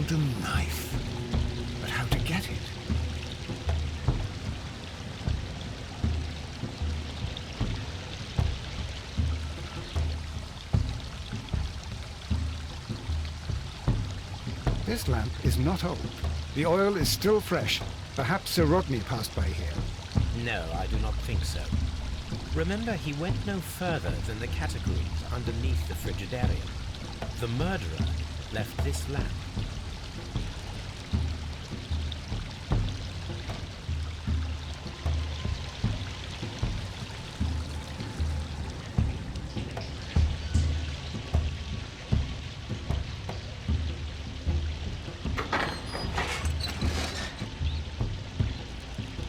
golden knife. But how to get it? This lamp is not old. The oil is still fresh. Perhaps Sir Rodney passed by here. No, I do not think so. Remember, he went no further than the categories underneath the frigidarium. The murderer left this lamp.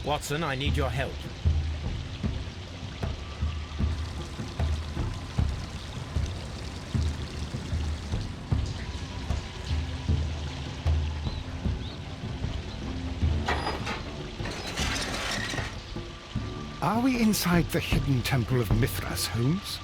Watson, I need your help. Are we inside the hidden temple of Mithras, Holmes?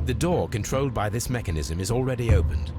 The door controlled by this mechanism is already opened.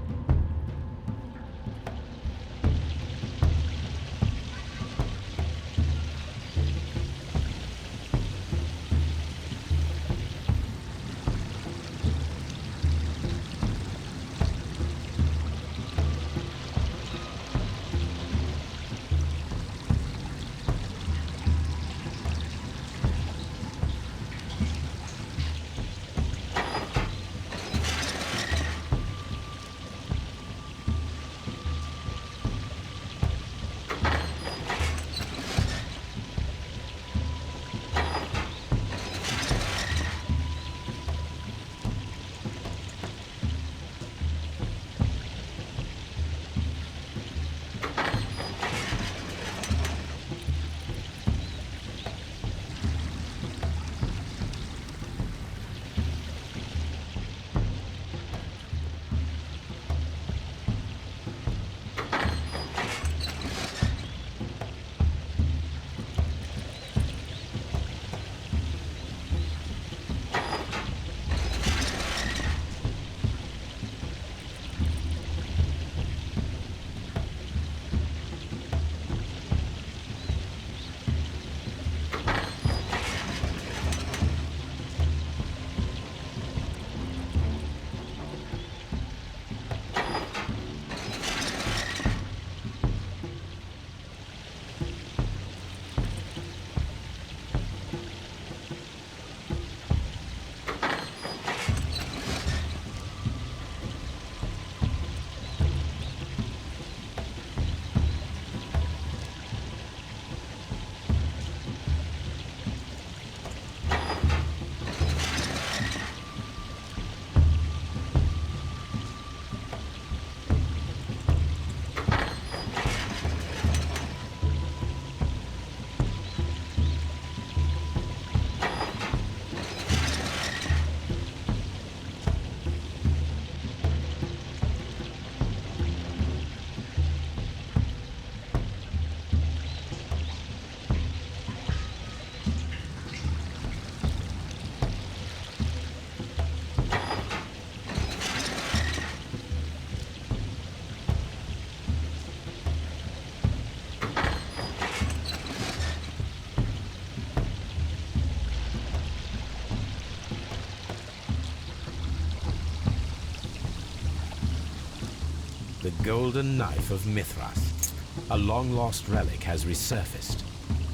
golden knife of Mithras. A long-lost relic has resurfaced.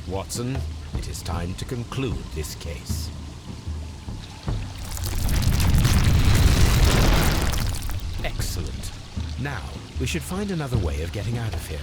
Watson, it is time to conclude this case. Excellent. Now, we should find another way of getting out of here.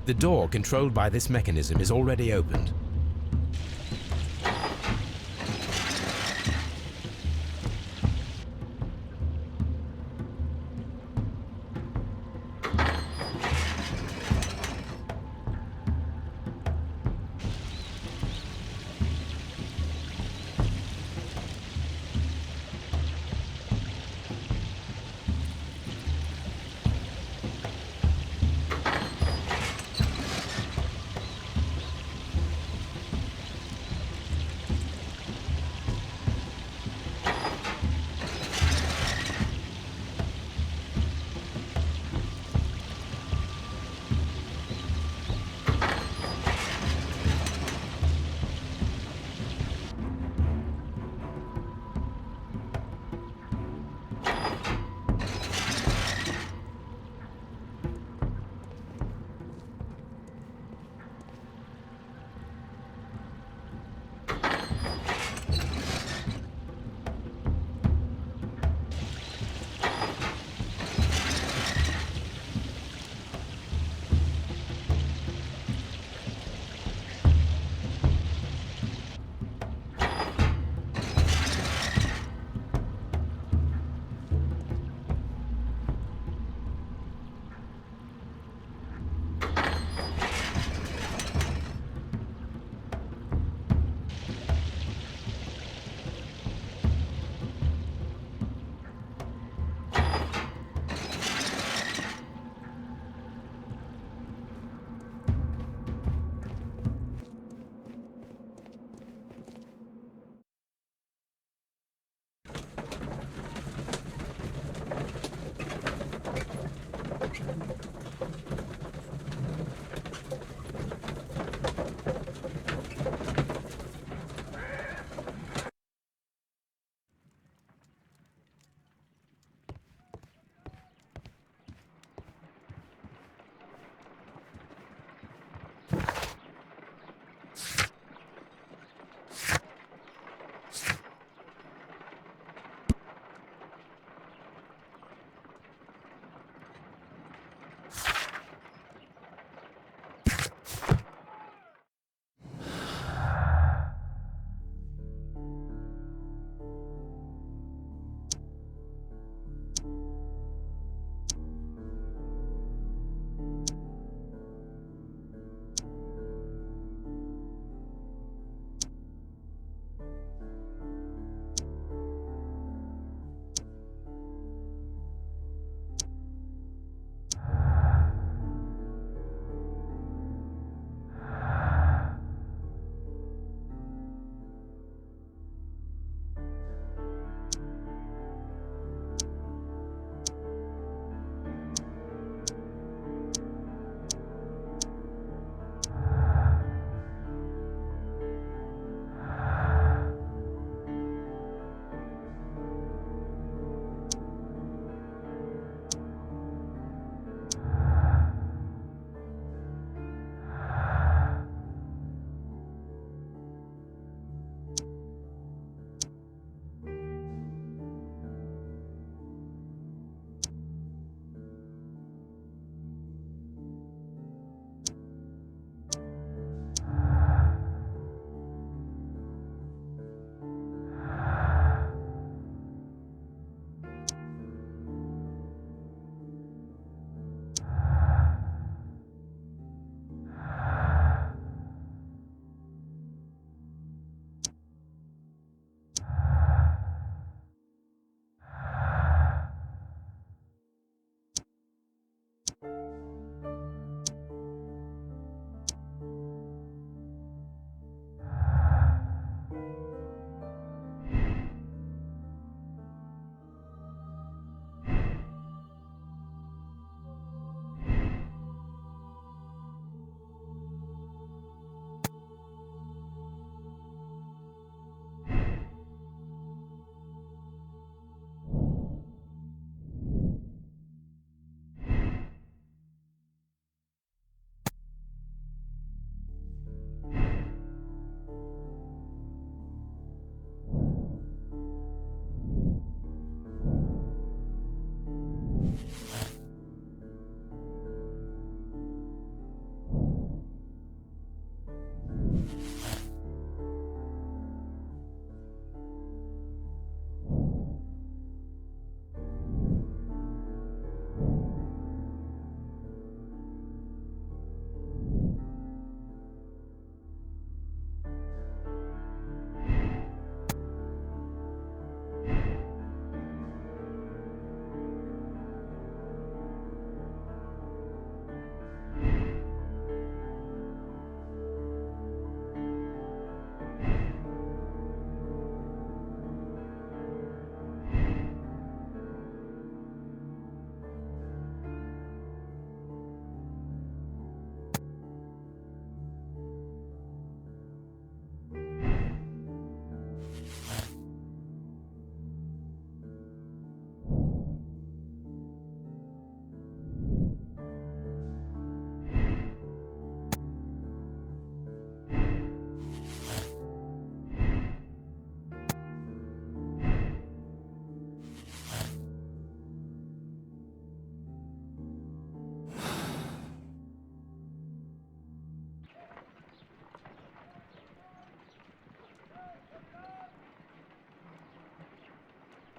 The door controlled by this mechanism is already opened.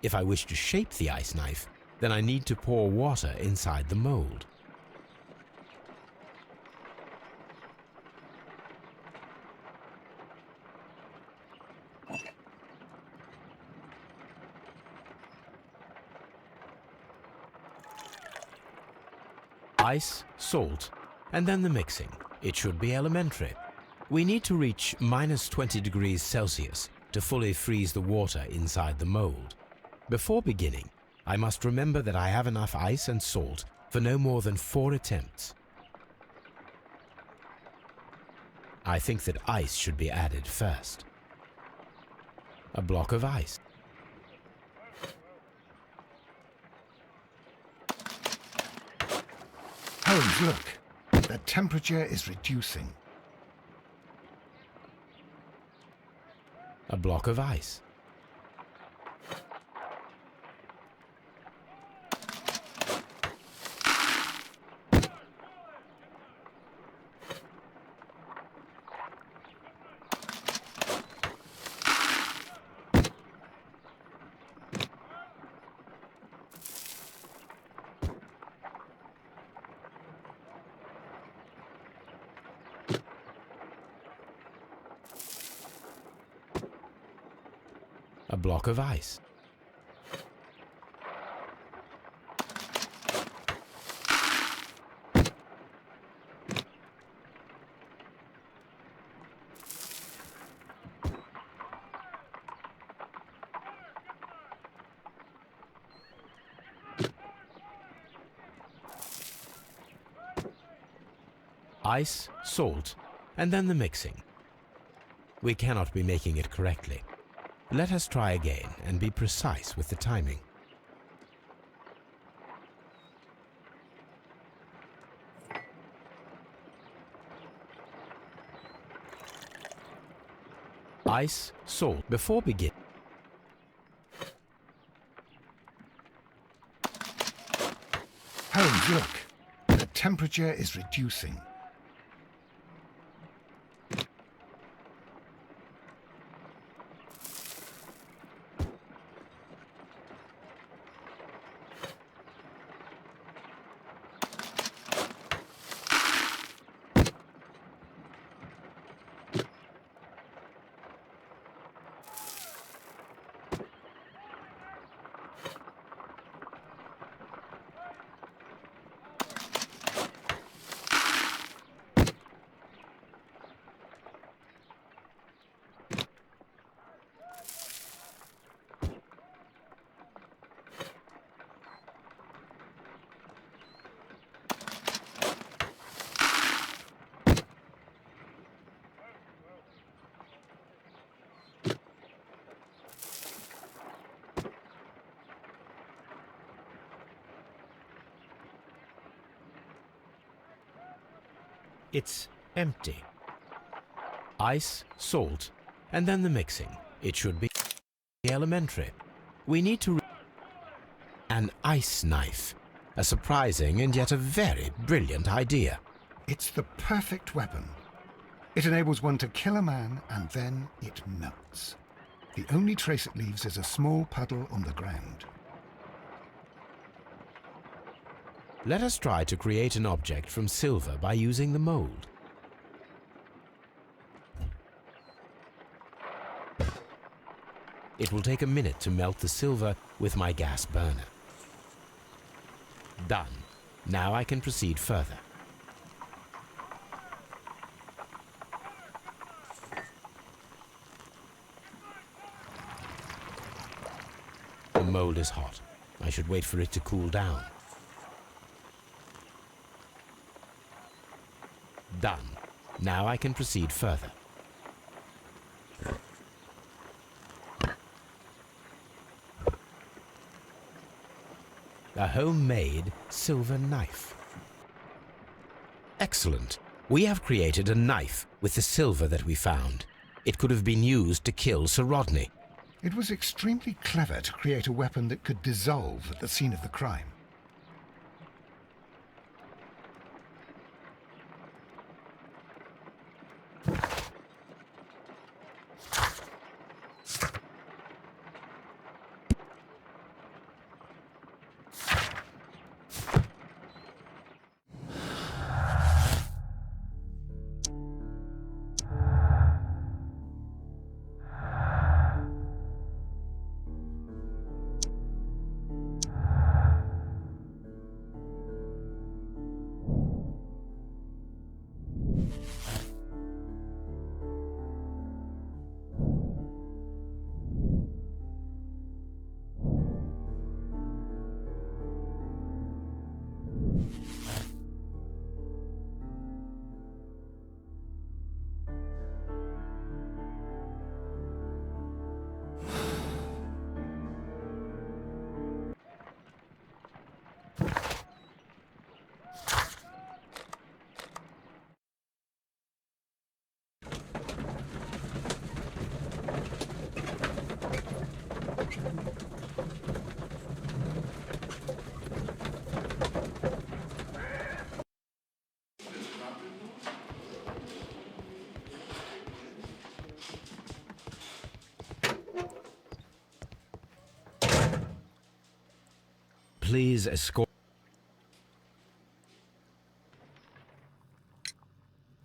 If I wish to shape the ice knife, then I need to pour water inside the mold. Ice, salt, and then the mixing. It should be elementary. We need to reach -20 degrees Celsius to fully freeze the water inside the mold. Before beginning, I must remember that I have enough ice and salt for no more than 4 attempts. I think that ice should be added first. A block of ice. Holmes, look. The temperature is reducing. A block of ice. A block of ice. Ice, salt, and then the mixing. We cannot be making it correctly. Let us try again and be precise with the timing. Ice, salt, before begin. Holmes, look. The temperature is reducing. It's empty. Ice, salt, and then the mixing. It should be elementary. We need to an ice knife. A surprising and yet a very brilliant idea. It's the perfect weapon. It enables one to kill a man and then it melts. The only trace it leaves is a small puddle on the ground. Let us try to create an object from silver by using the mold. It will take a minute to melt the silver with my gas burner. Done. Now I can proceed further. The mold is hot. I should wait for it to cool down. Done. Now I can proceed further. A homemade silver knife. Excellent. We have created a knife with the silver that we found. It could have been used to kill Sir Rodney. It was extremely clever to create a weapon that could dissolve at the scene of the crime. Please escort...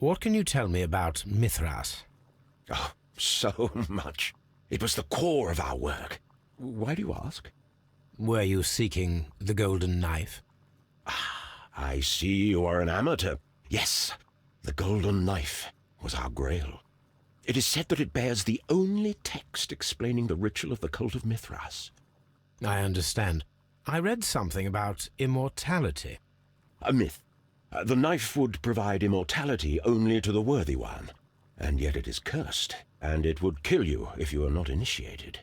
What can you tell me about Mithras? Oh, so much. It was the core of our work. Why do you ask? Were you seeking the golden knife? I see you are an amateur. Yes, the golden knife was our grail. It is said that it bears the only text explaining the ritual of the cult of Mithras. I understand. I read something about immortality. A myth. The knife would provide immortality only to the worthy one, and yet it is cursed, and it would kill you if you are not initiated.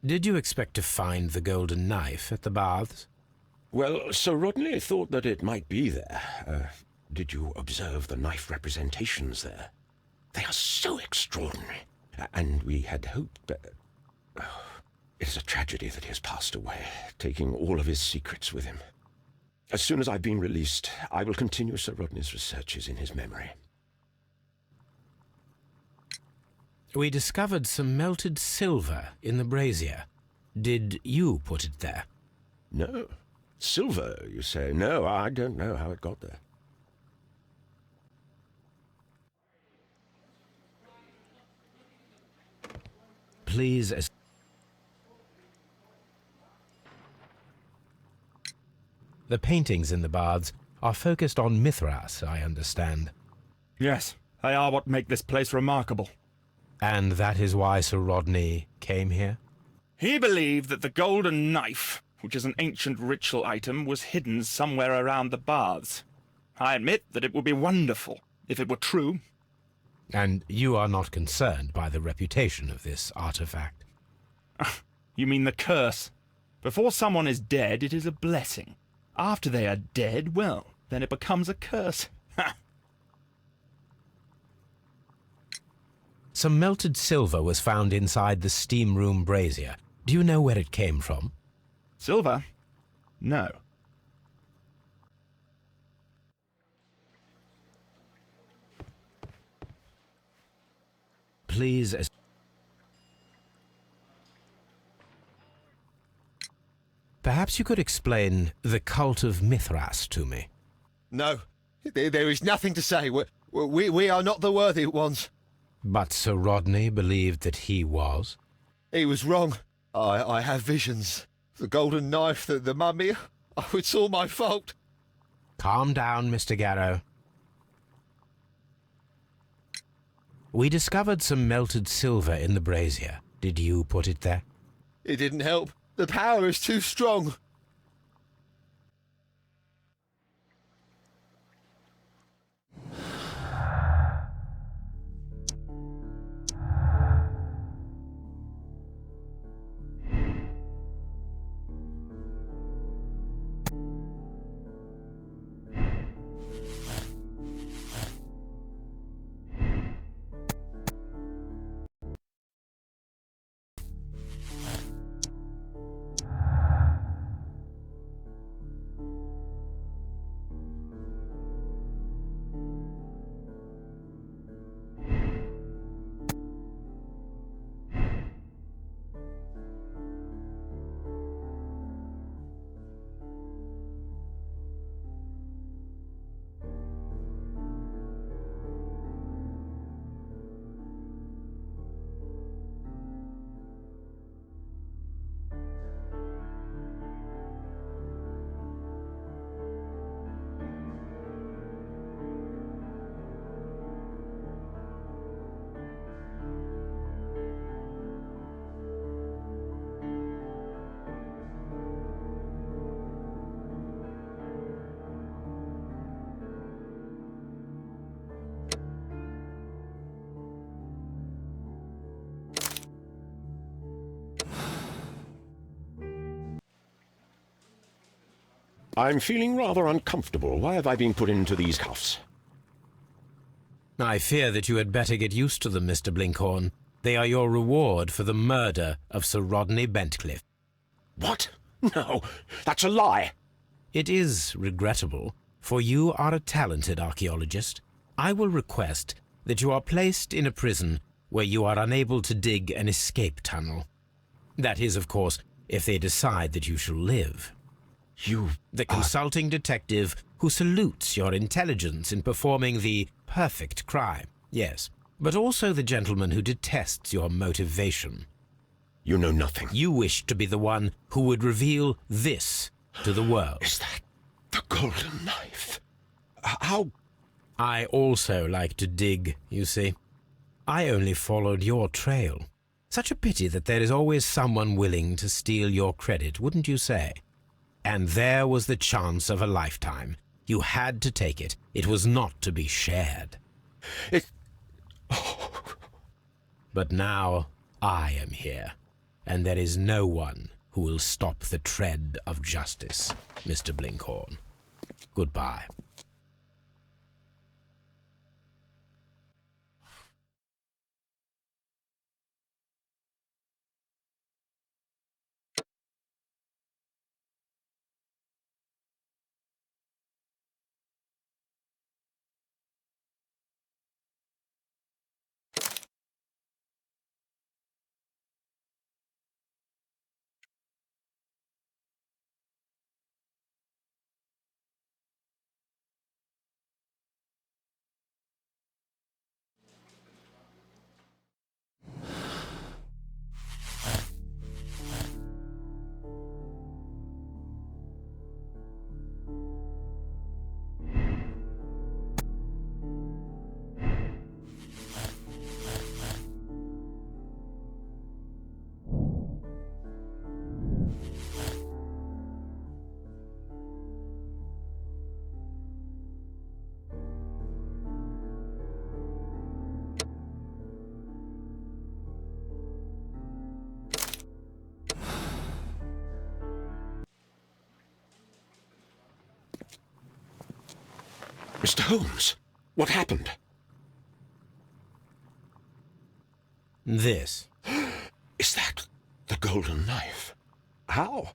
Did you expect to find the golden knife at the baths? Well, Sir Rodney thought that it might be there. Did you observe the knife representations there? They are so extraordinary, and we had hoped that... It is a tragedy that he has passed away, taking all of his secrets with him. As soon as I've been released, I will continue Sir Rodney's researches in his memory. We discovered some melted silver in the brazier. Did you put it there? No. Silver, you say? No, I don't know how it got there. Please... The paintings in the baths are focused on Mithras, I understand. Yes, they are what make this place remarkable. And that is why Sir Rodney came here? He believed that the golden knife, which is an ancient ritual item, was hidden somewhere around the baths. I admit that it would be wonderful if it were true. And you are not concerned by the reputation of this artifact? You mean the curse? Before someone is dead, it is a blessing. After they are dead, well, then it becomes a curse. Some melted silver was found inside the steam room brazier. Do you know where it came from? Silver? No. Please... Perhaps you could explain the cult of Mithras to me. No, there is nothing to say. We are not the worthy ones. But Sir Rodney believed that he was? He was wrong. I have visions. The golden knife, the mummy. Oh, it's all my fault. Calm down, Mr. Garrow. We discovered some melted silver in the brazier. Did you put it there? It didn't help. The power is too strong. I'm feeling rather uncomfortable. Why have I been put into these cuffs? I fear that you had better get used to them, Mr. Blinkhorn. They are your reward for the murder of Sir Rodney Bentcliffe. What? No, that's a lie. It is regrettable, for you are a talented archaeologist. I will request that you are placed in a prison where you are unable to dig an escape tunnel. That is, of course, if they decide that you shall live. You... The consulting detective who salutes your intelligence in performing the perfect crime, yes, but also the gentleman who detests your motivation. You know nothing. You wish to be the one who would reveal this to the world. Is that the golden knife? How... I also like to dig, you see. I only followed your trail. Such a pity that there is always someone willing to steal your credit, wouldn't you say? And there was the chance of a lifetime. You had to take it. It was not to be shared. It... But now I am here, and there is no one who will stop the tread of justice, Mr. Blinkhorn. Goodbye. Mr. Holmes, what happened? This. Is that the golden knife? How?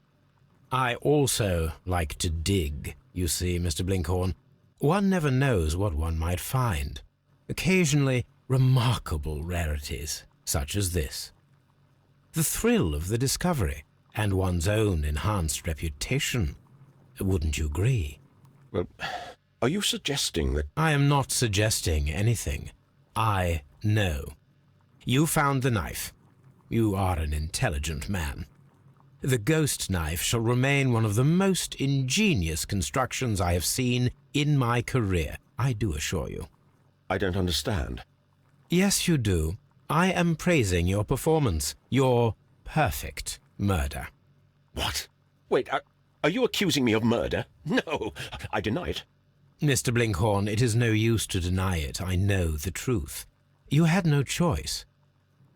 I also like to dig, you see, Mr. Blinkhorn. One never knows what one might find. Occasionally, remarkable rarities, such as this. The thrill of the discovery, and one's own enhanced reputation. Wouldn't you agree? Well, are you suggesting that... I am not suggesting anything. I know. You found the knife. You are an intelligent man. The ghost knife shall remain one of the most ingenious constructions I have seen in my career, I do assure you. I don't understand. Yes, you do. I am praising your performance, your perfect murder. What? Wait, are you accusing me of murder? No, I deny it. Mr. Blinkhorn, it is no use to deny it. I know the truth. You had no choice.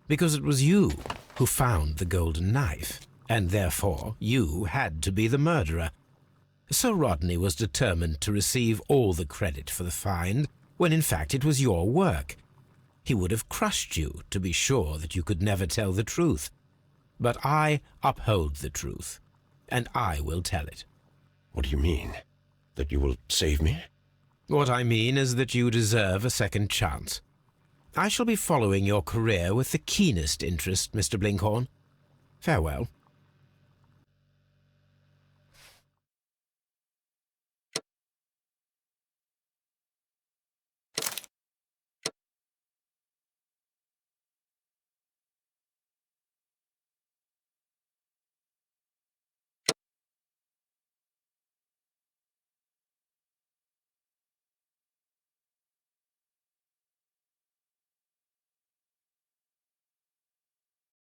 Because it was you who found the golden knife, and therefore you had to be the murderer. Sir Rodney was determined to receive all the credit for the find, when in fact it was your work. He would have crushed you to be sure that you could never tell the truth. But I uphold the truth, and I will tell it. What do you mean? That you will save me? What I mean is that you deserve a second chance. I shall be following your career with the keenest interest, Mr. Blinkhorn. Farewell.